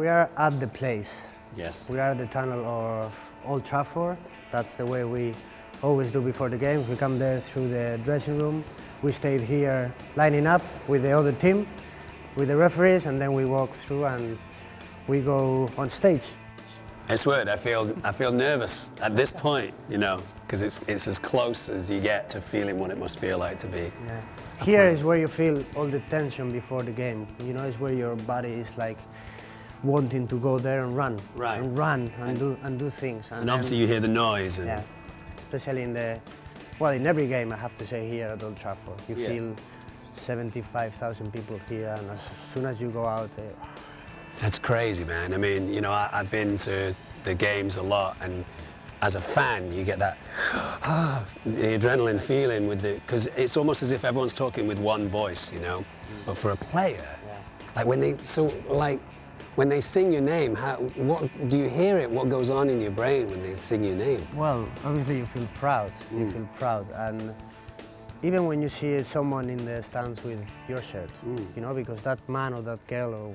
We are at the place. Yes. We are at the tunnel of Old Trafford. That's the way we always do before the games. We come there through the dressing room. We stayed here lining up with the other team, with the referees, and then we walk through and we go on stage. It's weird. I feel nervous at this point, you know, because it's as close as you get to feeling what it must feel like to be. Yeah. Here is where you feel all the tension before the game. You know, it's where your body is like wanting to go there and run, Right. and run and do things. And obviously you hear the noise. And yeah, especially in in every game, I have to say, here at Old Trafford, you feel 75,000 people here, and as soon as you go out, That's crazy, man. I mean, you know, I've been to the games a lot, and as a fan, you get that the adrenaline feeling with because it's almost as if everyone's talking with one voice, you know. But for a player, like when they sing your name, what do you hear it? What goes on in your brain when they sing your name? well, obviously you feel proud. You feel proud, and even when you see someone in the stands with your shirt, you know, because that man or that girl or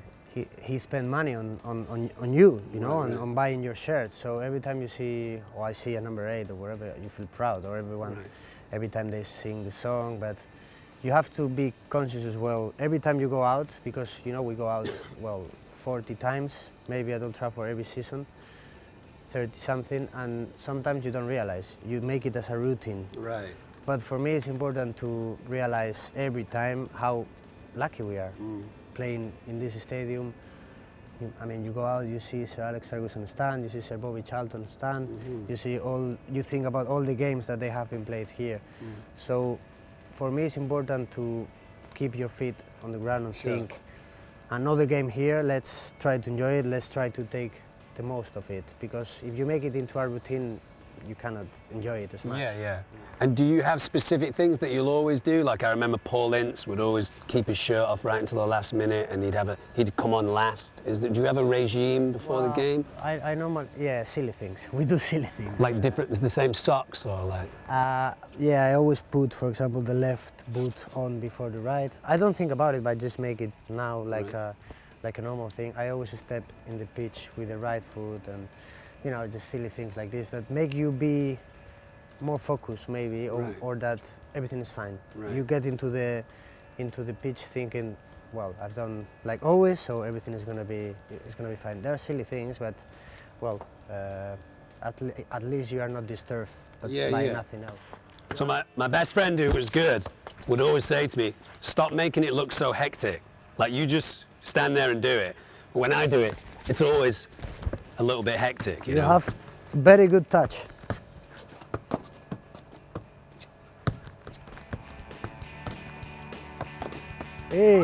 he spent money on you, you know, on buying your shirt. So every time you see, or I see a number 8 or wherever, you feel proud, or everyone, every time they sing the song. But you have to be conscious as well, every time you go out, because, you know, we go out, 40 times, maybe at Old Trafford every season, 30 something, and sometimes you don't realize, you make it as a routine. Right. But for me, it's important to realize every time how lucky we are. Playing in this stadium. I mean, you go out, you see Sir Alex Ferguson stand, you see Sir Bobby Charlton stand, you think about all the games that they have been played here. So for me, it's important to keep your feet on the ground and think, another game here, let's try to enjoy it, let's try to take the most of it, because if you make it into our routine, you cannot enjoy it as much. Yeah. And do you have specific things that you'll always do? Like I remember Paul Ince would always keep his shirt off right until the last minute, and he'd come on last. Do you have a regime before the game? I normally, silly things. We do silly things. Like the same socks or like? Yeah, I always put, for example, the left boot on before the right. I don't think about it, but I just make it now like a normal thing. I always step in the pitch with the right foot, and you know, just silly things like this that make you be more focused, maybe, or that everything is fine. You get into the pitch thinking, well, I've done like always, so everything is gonna be fine. There are silly things, but at least you are not disturbed by nothing else. So my best friend, who was good, would always say to me, "Stop making it look so hectic. Like you just stand there and do it. But when I do it, it's always a little bit hectic, you know?" You have very good touch. Hey.